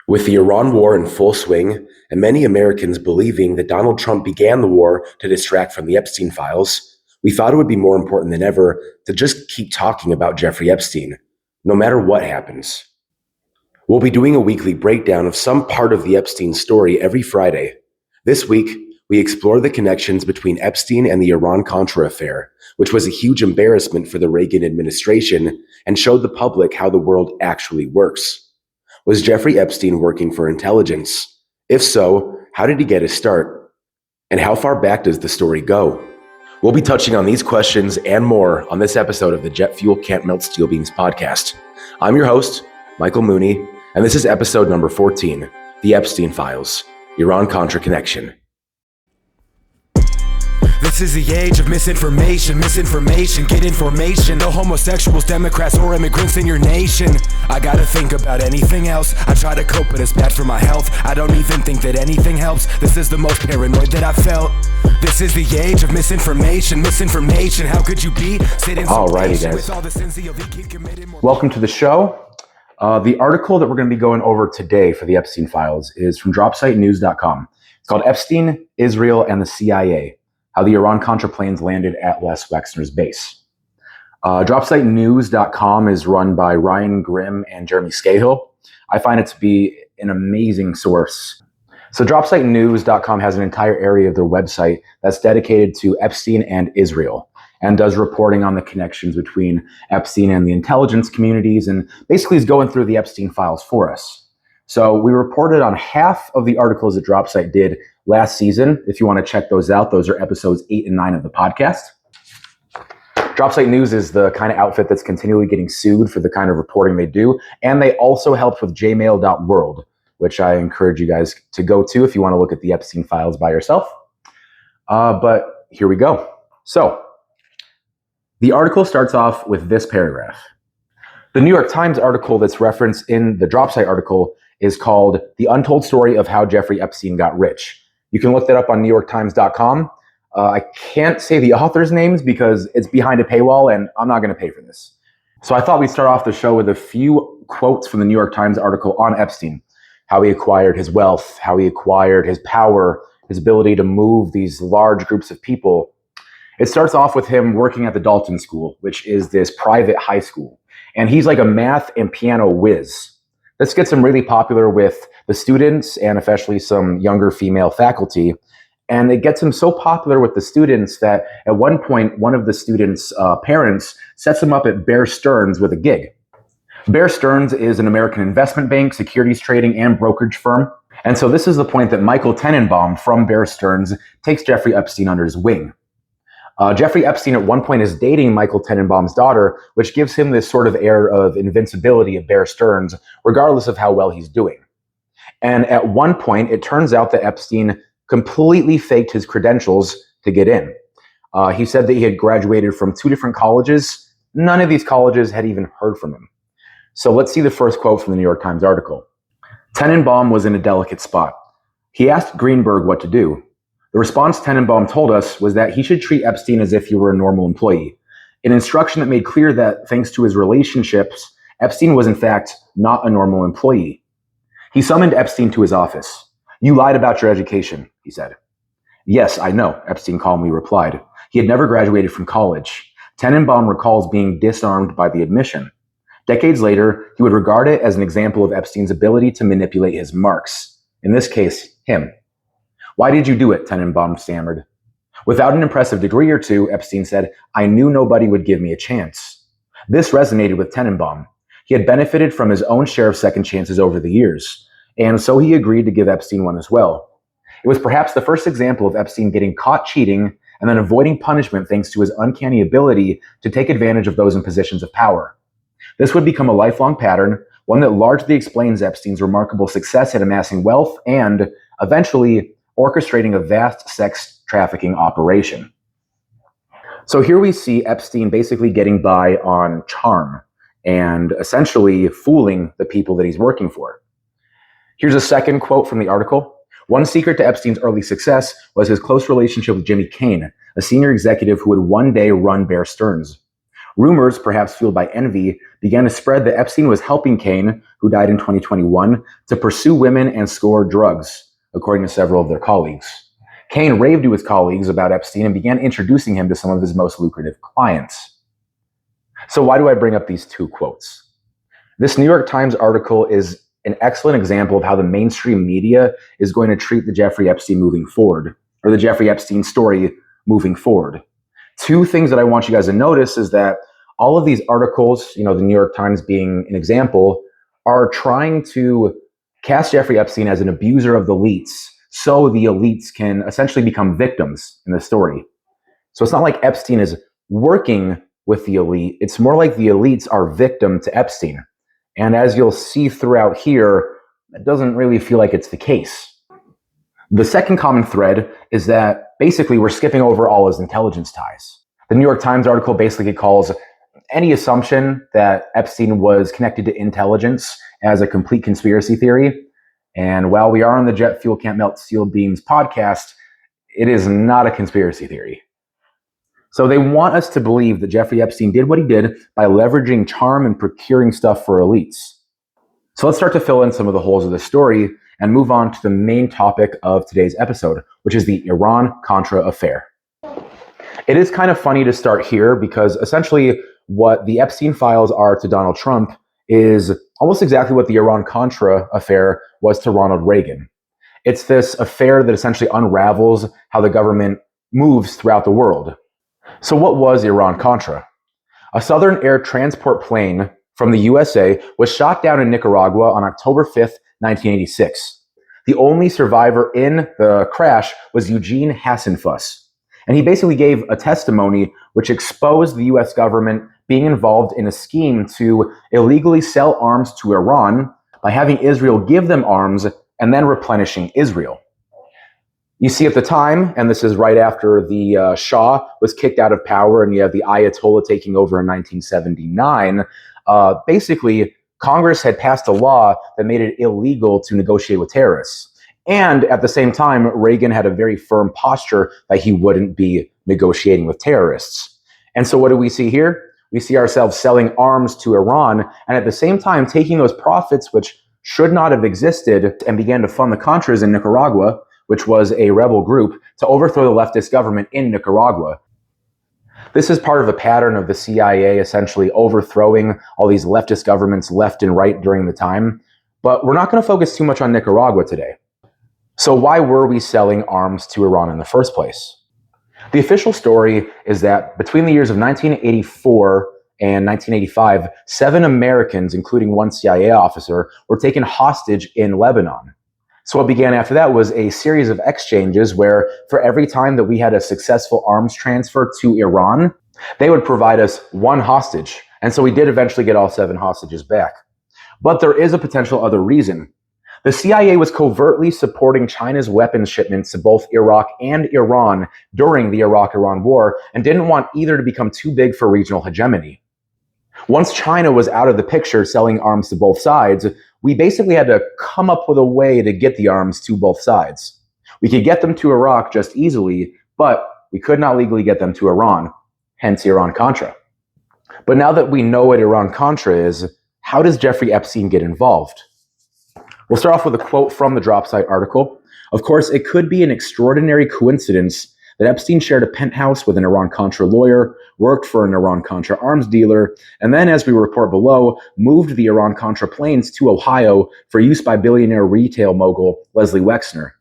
With the Iran war in full swing, and many Americans believing that Donald Trump began the war to distract from the Epstein files, we thought it would be more important than ever to just keep talking about Jeffrey Epstein, no matter what happens. We'll be doing a weekly breakdown of some part of the Epstein story every Friday. This week, we explore the connections between Epstein and the Iran Contra Affair, which was a huge embarrassment for the Reagan administration and showed the public how the world actually works. Was Jeffrey Epstein working for intelligence? If so, how did he get his start? And how far back does the story go? We'll be touching on these questions and more on this episode of the Jet Fuel Can't Melt Steel Beams podcast. I'm your host, Michael Mooney, and this is episode number 14, The Epstein Files, Iran-Contra Connection. This is the age of misinformation, get information. No homosexuals, Democrats, or immigrants in your nation. I gotta think about anything else. I try to cope, but it's bad for my health. I don't even think that anything helps. This is the most paranoid that I felt. This is the age of misinformation. How could you be sitting so patient with all the sins that you'll be committed? Welcome to the show. The article that we're going to be going over today for the Epstein Files is from dropsitenews.com. It's called Epstein, Israel, and the CIA. How the Iran-Contra planes landed at Les Wexner's base. Dropsitenews.com is run by Ryan Grimm and Jeremy Scahill. I find it to be an amazing source. So dropsitenews.com has an entire area of their website that's dedicated to Epstein and Israel and does reporting on the connections between Epstein and the intelligence communities and basically is going through the Epstein files for us. So we reported on half of the articles that Dropsite did last season. If you want to check those out, those are episodes 8 and 9 of the podcast. Dropsite News is the kind of outfit that's continually getting sued for the kind of reporting they do. And they also helped with jmail.world, which I encourage you guys to go to if you want to look at the Epstein files by yourself. But here we go. So the article starts off with this paragraph. The New York Times article that's referenced in the Dropsite article is called The Untold Story of How Jeffrey Epstein Got Rich. You can look that up on newyorktimes.com. I can't say the authors' names because it's behind a paywall and I'm not going to pay for this. So I thought we'd start off the show with a few quotes from the New York Times article on Epstein, how he acquired his wealth, how he acquired his power, his ability to move these large groups of people. It starts off with him working at the Dalton School, which is this private high school. And he's like a math and piano whiz. This gets him really popular with the students and especially some younger female faculty. And it gets him so popular with the students that at one point, one of the students' parents sets him up at Bear Stearns with a gig. Bear Stearns is an American investment bank, securities trading, and brokerage firm. And so this is the point that Michael Tenenbaum from Bear Stearns takes Jeffrey Epstein under his wing. Jeffrey Epstein at one point is dating Michael Tenenbaum's daughter, which gives him this sort of air of invincibility at Bear Stearns, regardless of how well he's doing. And at one point, it turns out that Epstein completely faked his credentials to get in. He said that he had graduated from 2 different colleges. None of these colleges had even heard from him. So let's see the first quote from the New York Times article. Tenenbaum was in a delicate spot. He asked Greenberg what to do. The response Tenenbaum told us was that he should treat Epstein as if he were a normal employee, an instruction that made clear that, thanks to his relationships, Epstein was in fact not a normal employee. He summoned Epstein to his office. "You lied about your education," he said. "Yes, I know," Epstein calmly replied. He had never graduated from college. Tenenbaum recalls being disarmed by the admission. Decades later, he would regard it as an example of Epstein's ability to manipulate his marks, in this case, him. "Why did you do it?" Tenenbaum stammered. Without an impressive degree or two, Epstein said, "I knew nobody would give me a chance." This resonated with Tenenbaum. He had benefited from his own share of second chances over the years, and so he agreed to give Epstein one as well. It was perhaps the first example of Epstein getting caught cheating and then avoiding punishment thanks to his uncanny ability to take advantage of those in positions of power. This would become a lifelong pattern, one that largely explains Epstein's remarkable success at amassing wealth and, eventually, orchestrating a vast sex trafficking operation. So here we see Epstein basically getting by on charm and essentially fooling the people that he's working for. Here's a second quote from the article. One secret to Epstein's early success was his close relationship with Jimmy Kane, a senior executive who would one day run Bear Stearns. Rumors, perhaps fueled by envy, began to spread that Epstein was helping Cain, who died in 2021, to pursue women and score drugs, according to several of their colleagues. Cain raved to his colleagues about Epstein and began introducing him to some of his most lucrative clients. So why do I bring up these two quotes? This New York Times article is an excellent example of how the mainstream media is going to treat the Jeffrey Epstein moving forward, or the Jeffrey Epstein story moving forward. Two things that I want you guys to notice is that all of these articles, the New York Times being an example, are trying to cast Jeffrey Epstein as an abuser of the elites so the elites can essentially become victims in the story. So it's not like Epstein is working with the elite. It's more like the elites are victim to Epstein. And as you'll see throughout here, it doesn't really feel like it's the case. The second common thread is that basically we're skipping over all his intelligence ties. The New York Times article basically calls any assumption that Epstein was connected to intelligence as a complete conspiracy theory. And while we are on the Jet Fuel Can't Melt Steel Beams podcast, it is not a conspiracy theory. So they want us to believe that Jeffrey Epstein did what he did by leveraging charm and procuring stuff for elites. So let's start to fill in some of the holes of the story and move on to the main topic of today's episode, which is the Iran Contra Affair. It is kind of funny to start here because essentially what the Epstein files are to Donald Trump is almost exactly what the Iran Contra Affair was to Ronald Reagan. It's this affair that essentially unravels how the government moves throughout the world. So what was Iran Contra? A Southern air transport plane from the USA was shot down in Nicaragua on October 5th, 1986. The only survivor in the crash was Eugene Hassenfuss. And he basically gave a testimony which exposed the US government being involved in a scheme to illegally sell arms to Iran by having Israel give them arms and then replenishing Israel. You see at the time, and this is right after the Shah was kicked out of power and you have the Ayatollah taking over in 1979, basically Congress had passed a law that made it illegal to negotiate with terrorists. And at the same time, Reagan had a very firm posture that he wouldn't be negotiating with terrorists. And so what do we see here? We see ourselves selling arms to Iran and at the same time taking those profits, which should not have existed, and began to fund the Contras in Nicaragua, which was a rebel group, to overthrow the leftist government in Nicaragua. This is part of a pattern of the CIA essentially overthrowing all these leftist governments left and right during the time. But we're not going to focus too much on Nicaragua today. So why were we selling arms to Iran in the first place? The official story is that between the years of 1984 and 1985, 7 Americans, including 1 CIA officer, were taken hostage in Lebanon. So what began after that was a series of exchanges where for every time that we had a successful arms transfer to Iran, they would provide us 1 hostage. And so we did eventually get all 7 hostages back. But there is a potential other reason. The CIA was covertly supporting China's weapons shipments to both Iraq and Iran during the Iraq-Iran war and didn't want either to become too big for regional hegemony. Once China was out of the picture selling arms to both sides, we basically had to come up with a way to get the arms to both sides. We could get them to Iraq just easily, but we could not legally get them to Iran, hence Iran-Contra. But now that we know what Iran-Contra is, how does Jeffrey Epstein get involved? We'll start off with a quote from the Drop Site article. Of course, it could be an extraordinary coincidence that Epstein shared a penthouse with an Iran-Contra lawyer, worked for an Iran-Contra arms dealer, and then, as we report below, moved the Iran-Contra planes to Ohio for use by billionaire retail mogul Leslie Wexner.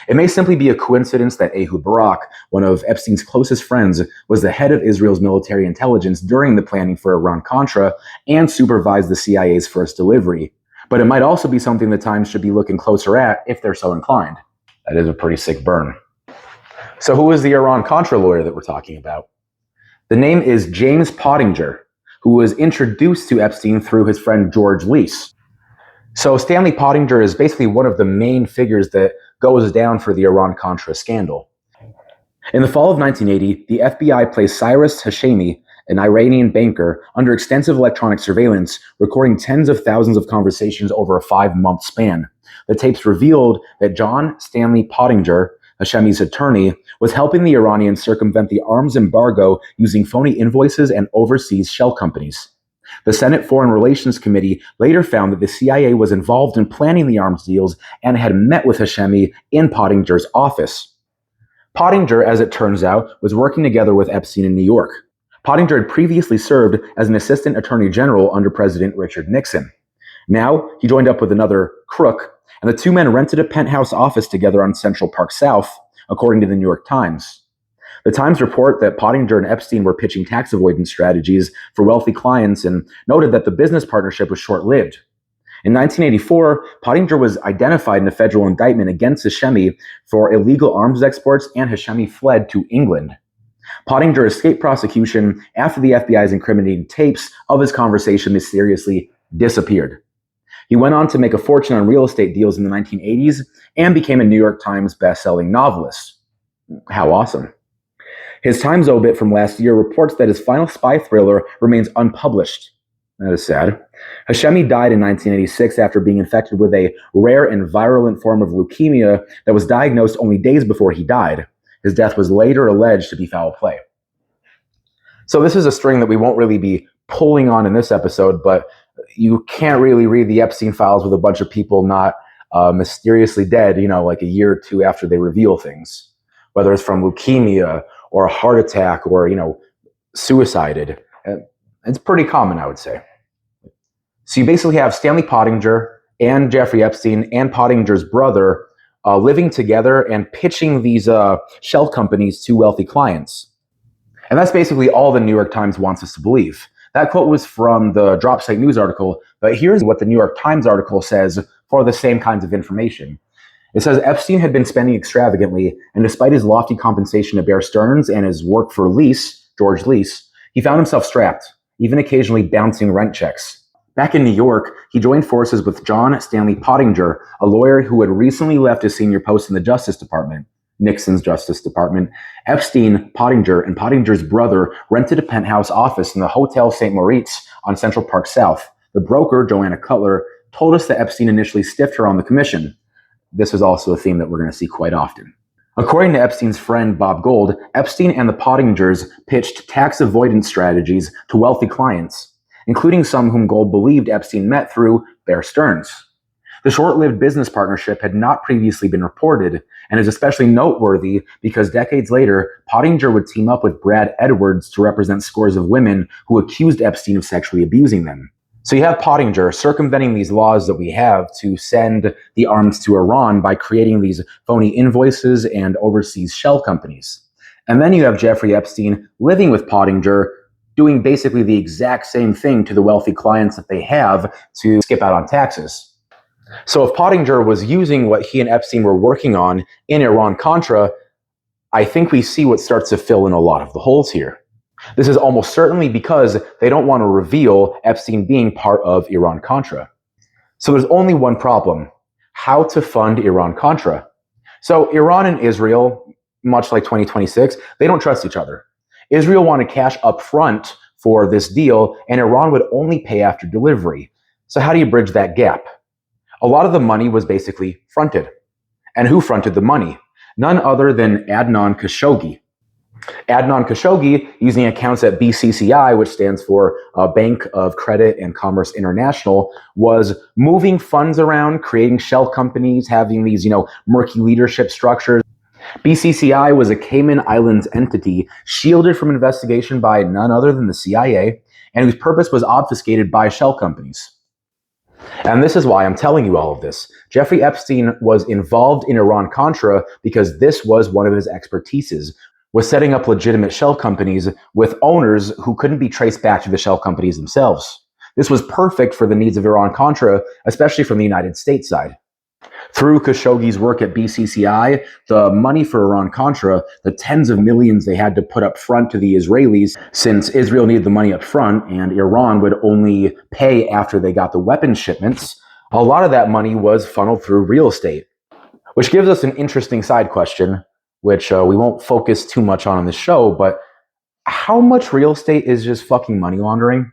It may simply be a coincidence that Ehud Barak, one of Epstein's closest friends, was the head of Israel's military intelligence during the planning for Iran-Contra and supervised the CIA's first delivery. But it might also be something the Times should be looking closer at if they're so inclined. That is a pretty sick burn. So who is the Iran-Contra lawyer that we're talking about? The name is James Pottinger, who was introduced to Epstein through his friend George Lease. So Stanley Pottinger is basically one of the main figures that goes down for the Iran-Contra scandal. In the fall of 1980, the FBI placed Cyrus Hashemi, an Iranian banker, under extensive electronic surveillance, recording tens of thousands of conversations over a 5-month span. The tapes revealed that John Stanley Pottinger Hashemi's attorney, was helping the Iranians circumvent the arms embargo using phony invoices and overseas shell companies. The Senate Foreign Relations Committee later found that the CIA was involved in planning the arms deals and had met with Hashemi in Pottinger's office. Pottinger, as it turns out, was working together with Epstein in New York. Pottinger had previously served as an assistant attorney general under President Richard Nixon. Now, he joined up with another crook, and the two men rented a penthouse office together on Central Park South, according to the New York Times. The Times report that Pottinger and Epstein were pitching tax avoidance strategies for wealthy clients and noted that the business partnership was short-lived. In 1984, Pottinger was identified in a federal indictment against Hashemi for illegal arms exports, and Hashemi fled to England. Pottinger escaped prosecution after the FBI's incriminating tapes of his conversation mysteriously disappeared. He went on to make a fortune on real estate deals in the 1980s and became a New York Times best-selling novelist. How awesome. His Times obit from last year reports that his final spy thriller remains unpublished. That is sad. Hashemi died in 1986 after being infected with a rare and virulent form of leukemia that was diagnosed only days before he died. His death was later alleged to be foul play. So this is a string that we won't really be pulling on in this episode, but you can't really read the Epstein files with a bunch of people not mysteriously dead, like a year or two after they reveal things, whether it's from leukemia or a heart attack or, suicided. It's pretty common, I would say. So you basically have Stanley Pottinger and Jeffrey Epstein and Pottinger's brother living together and pitching these shell companies to wealthy clients. And that's basically all the New York Times wants us to believe. That quote was from the Drop Site News article, but here's what the New York Times article says for the same kinds of information. It says Epstein had been spending extravagantly, and despite his lofty compensation to Bear Stearns and his work for George Lease, he found himself strapped, even occasionally bouncing rent checks. Back in New York, he joined forces with John Stanley Pottinger, a lawyer who had recently left his senior post in the Justice Department, Nixon's Justice Department. Epstein, Pottinger, and Pottinger's brother rented a penthouse office in the Hotel St. Moritz on Central Park South. The broker, Joanna Cutler, told us that Epstein initially stiffed her on the commission. This is also a theme that we're going to see quite often. According to Epstein's friend Bob Gold, Epstein and the Pottingers pitched tax avoidance strategies to wealthy clients, including some whom Gold believed Epstein met through Bear Stearns. The short-lived business partnership had not previously been reported, and is especially noteworthy because decades later, Pottinger would team up with Brad Edwards to represent scores of women who accused Epstein of sexually abusing them. So you have Pottinger circumventing these laws that we have to send the arms to Iran by creating these phony invoices and overseas shell companies. And then you have Jeffrey Epstein living with Pottinger, doing basically the exact same thing to the wealthy clients that they have to skip out on taxes. So if Pottinger was using what he and Epstein were working on in Iran Contra, I think we see what starts to fill in a lot of the holes here. This is almost certainly because they don't want to reveal Epstein being part of Iran Contra. So there's only one problem: how to fund Iran Contra. So Iran and Israel, much like 2026, they don't trust each other. Israel wanted cash up front for this deal, and Iran would only pay after delivery. So how do you bridge that gap? A lot of the money was basically fronted. And who fronted the money? None other than Adnan Khashoggi. Adnan Khashoggi, using accounts at BCCI, which stands for Bank of Credit and Commerce International, was moving funds around, creating shell companies, having these, murky leadership structures. BCCI was a Cayman Islands entity shielded from investigation by none other than the CIA, and whose purpose was obfuscated by shell companies. And this is why I'm telling you all of this. Jeffrey Epstein was involved in Iran Contra because this was one of his expertises, was setting up legitimate shell companies with owners who couldn't be traced back to the shell companies themselves. This was perfect for the needs of Iran Contra, especially from the United States side. Through Khashoggi's work at BCCI, the money for Iran Contra, the tens of millions they had to put up front to the Israelis, since Israel needed the money up front and Iran would only pay after they got the weapons shipments, a lot of that money was funneled through real estate. Which gives us an interesting side question, which we won't focus too much on this show, but how much real estate is just fucking money laundering?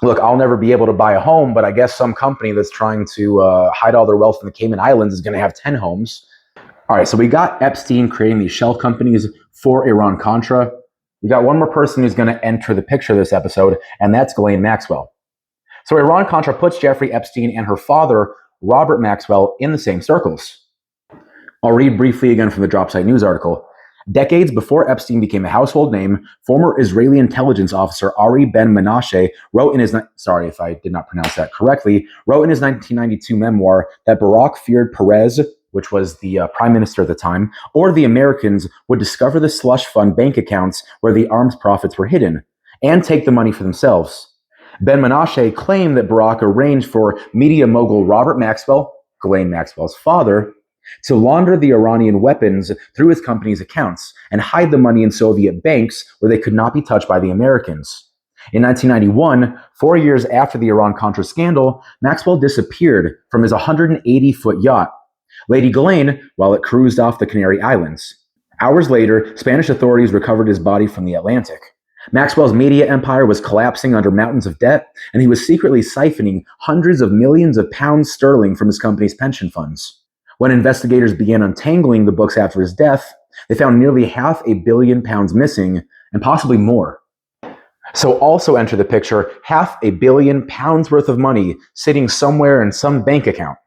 Look, I'll never be able to buy a home, but I guess some company that's trying to hide all their wealth in the Cayman Islands is going to have 10 homes. All right, so we got Epstein creating these shell companies for Iran Contra. We got one more person who's going to enter the picture this episode, and that's Ghislaine Maxwell. So Iran Contra puts Jeffrey Epstein and her father, Robert Maxwell, in the same circles. I'll read briefly again from the Dropsite News article. Decades before Epstein became a household name, former Israeli intelligence officer Ari Ben Menashe wrote in his, sorry if I did not pronounce that correctly, wrote in his 1992 memoir that Barack feared Perez, which was the prime minister at the time, or the Americans would discover the slush fund bank accounts where the arms profits were hidden and take the money for themselves. Ben Menashe claimed that Barack arranged for media mogul Robert Maxwell, Ghislaine Maxwell's father, to launder the Iranian weapons through his company's accounts and hide the money in Soviet banks where they could not be touched by the Americans. In 1991, 4 years after the Iran-Contra scandal, Maxwell disappeared from his 180-foot yacht, Lady Ghislaine, while it cruised off the Canary Islands. Hours later, Spanish authorities recovered his body from the Atlantic. Maxwell's media empire was collapsing under mountains of debt, and he was secretly siphoning hundreds of millions of pounds sterling from his company's pension funds. When investigators began untangling the books after his death, they found nearly £500 million missing, and possibly more. So also enter the picture £500 million worth of money sitting somewhere in some bank account.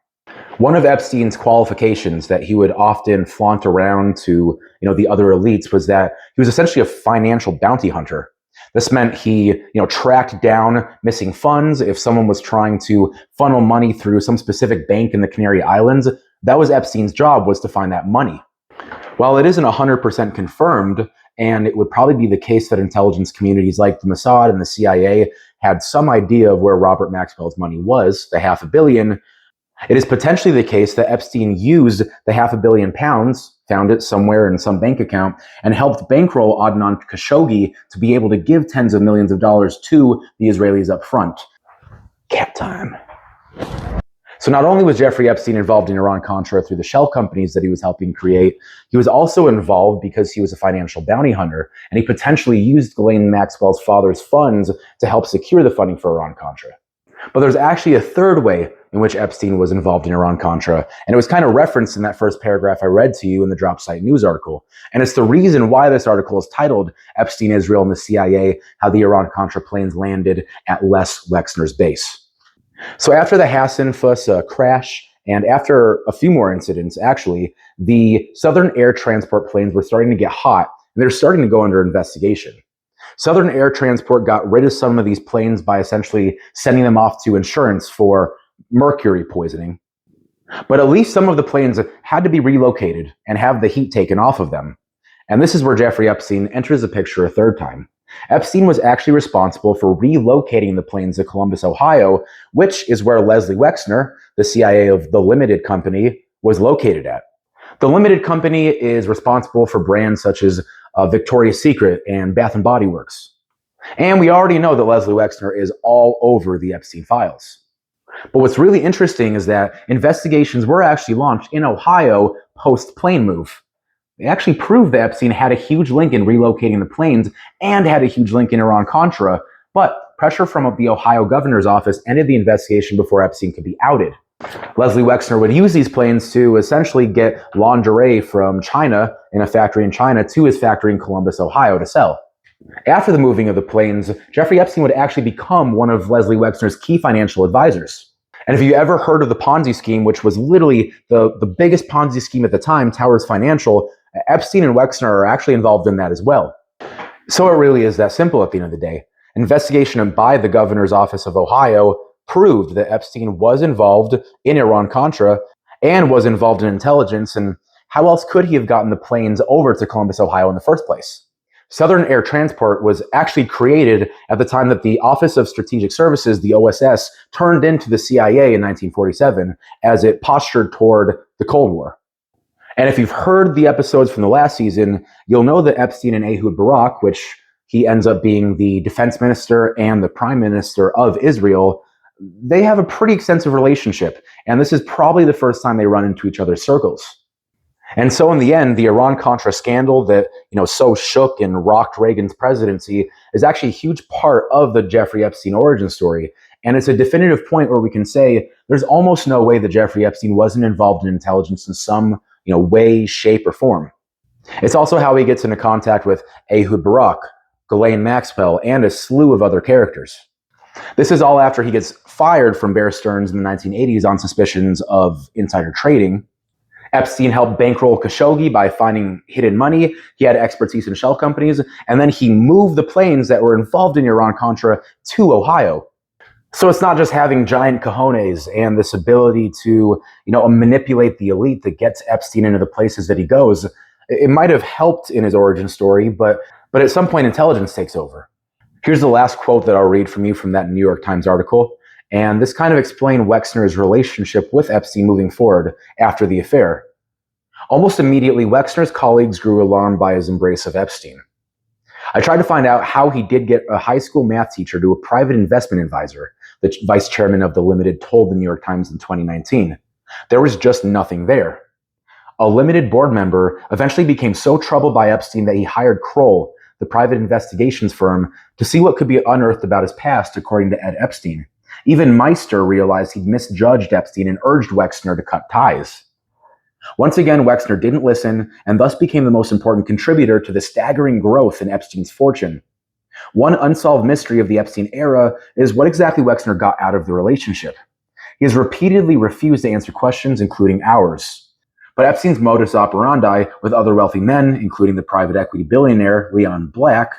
One of Epstein's qualifications that he would often flaunt around to the other elites was that he was essentially a financial bounty hunter. This meant he tracked down missing funds. If someone was trying to funnel money through some specific bank in the Canary Islands, that was Epstein's job, was to find that money. While it isn't 100% confirmed, and it would probably be the case that intelligence communities like the Mossad and the CIA had some idea of where Robert Maxwell's money was, the £500 million, it is potentially the case that Epstein used the £500 million, found it somewhere in some bank account, and helped bankroll Adnan Khashoggi to be able to give tens of millions of dollars to the Israelis up front. Cat time. So not only was Jeffrey Epstein involved in Iran-Contra through the shell companies that he was helping create, he was also involved because he was a financial bounty hunter, and he potentially used Ghislaine Maxwell's father's funds to help secure the funding for Iran-Contra. But there's actually a third way in which Epstein was involved in Iran-Contra, and it was kind of referenced in that first paragraph I read to you in the Dropsite News article. And it's the reason why this article is titled Epstein, Israel, and the CIA, How the Iran-Contra Planes Landed at Les Wexner's Base. So after the Hassan-Fuss crash, and after a few more incidents, actually, the Southern Air Transport planes were starting to get hot, and they're starting to go under investigation. Southern Air Transport got rid of some of these planes by essentially sending them off to insurance for mercury poisoning. But at least some of the planes had to be relocated and have the heat taken off of them. And this is where Jeffrey Epstein enters the picture a third time. Epstein was actually responsible for relocating the planes to Columbus, Ohio, which is where Leslie Wexner, the CIA of the Limited Company, was located at. The Limited Company is responsible for brands such as Victoria's Secret and Bath & Body Works. And we already know that Leslie Wexner is all over the Epstein files. But what's really interesting is that investigations were actually launched in Ohio post-plane move. They actually proved that Epstein had a huge link in relocating the planes and had a huge link in Iran-Contra, but pressure from the Ohio governor's office ended the investigation before Epstein could be outed. Leslie Wexner would use these planes to essentially get lingerie from China, in a factory in China, to his factory in Columbus, Ohio to sell. After the moving of the planes, Jeffrey Epstein would actually become one of Leslie Wexner's key financial advisors. And if you ever heard of the Ponzi scheme, which was literally the biggest Ponzi scheme at the time, Towers Financial, Epstein and Wexner are actually involved in that as well. So it really is that simple at the end of the day. Investigation by the governor's office of Ohio proved that Epstein was involved in Iran-Contra and was involved in intelligence, and how else could he have gotten the planes over to Columbus, Ohio in the first place? Southern Air Transport was actually created at the time that the Office of Strategic Services, the OSS, turned into the CIA in 1947 as it postured toward the Cold War. And if you've heard the episodes from the last season, you'll know that Epstein and Ehud Barak, which he ends up being the defense minister and the prime minister of Israel, they have a pretty extensive relationship. And this is probably the first time they run into each other's circles. And so in the end, the Iran-Contra scandal that, so shook and rocked Reagan's presidency is actually a huge part of the Jeffrey Epstein origin story. And it's a definitive point where we can say there's almost no way that Jeffrey Epstein wasn't involved in intelligence in some, way, shape, or form. It's also how he gets into contact with Ehud Barak, Ghislaine Maxwell, and a slew of other characters. This is all after he gets fired from Bear Stearns in the 1980s on suspicions of insider trading. Epstein helped bankroll Khashoggi by finding hidden money. He had expertise in shell companies, and then he moved the planes that were involved in Iran Contra to Ohio. So it's not just having giant cojones and this ability to, manipulate the elite that gets Epstein into the places that he goes. It might have helped in his origin story, but at some point intelligence takes over. Here's the last quote that I'll read from that New York Times article. And this kind of explained Wexner's relationship with Epstein moving forward after the affair. Almost immediately, Wexner's colleagues grew alarmed by his embrace of Epstein. I tried to find out how he did get a high school math teacher to a private investment advisor, the vice chairman of the Limited told the New York Times in 2019. There was just nothing there. A Limited board member eventually became so troubled by Epstein that he hired Kroll, the private investigations firm, to see what could be unearthed about his past, according to Ed Epstein. Even Meister realized he'd misjudged Epstein and urged Wexner to cut ties. Once again, Wexner didn't listen and thus became the most important contributor to the staggering growth in Epstein's fortune. One unsolved mystery of the Epstein era is what exactly Wexner got out of the relationship. He has repeatedly refused to answer questions, including ours. But Epstein's modus operandi with other wealthy men, including the private equity billionaire Leon Black,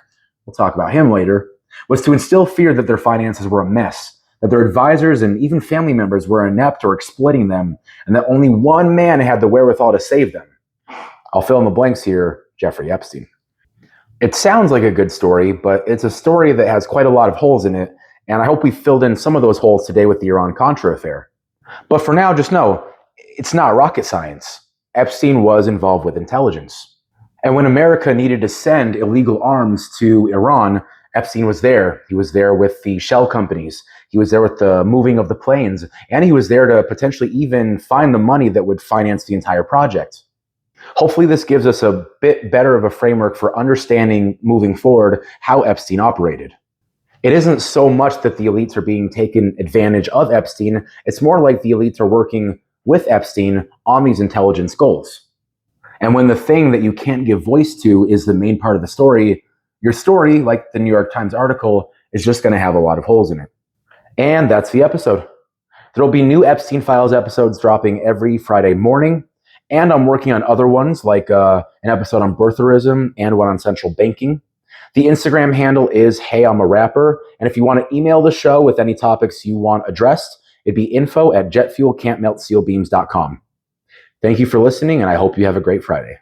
we'll talk about him later, was to instill fear that their finances were a mess, that their advisors and even family members were inept or exploiting them, and that only one man had the wherewithal to save them. I'll fill in the blanks here, Jeffrey Epstein. It sounds like a good story, but it's a story that has quite a lot of holes in it, and I hope we filled in some of those holes today with the Iran Contra affair. But for now, just know, it's not rocket science. Epstein was involved with intelligence. And when America needed to send illegal arms to Iran, Epstein was there. He was there with the shell companies. He was there with the moving of the planes. And he was there to potentially even find the money that would finance the entire project. Hopefully this gives us a bit better of a framework for understanding moving forward how Epstein operated. It isn't so much that the elites are being taken advantage of Epstein. It's more like the elites are working with Epstein on these intelligence goals. And when the thing that you can't give voice to is the main part of the story, your story, like the New York Times article, is just going to have a lot of holes in it. And that's the episode. There will be new Epstein Files episodes dropping every Friday morning. And I'm working on other ones, like an episode on birtherism and one on central banking. The Instagram handle is Hey I'm a Rapper. And if you want to email the show with any topics you want addressed, it'd be info@jetfuelcan'tmeltsealbeams.com. Thank you for listening, and I hope you have a great Friday.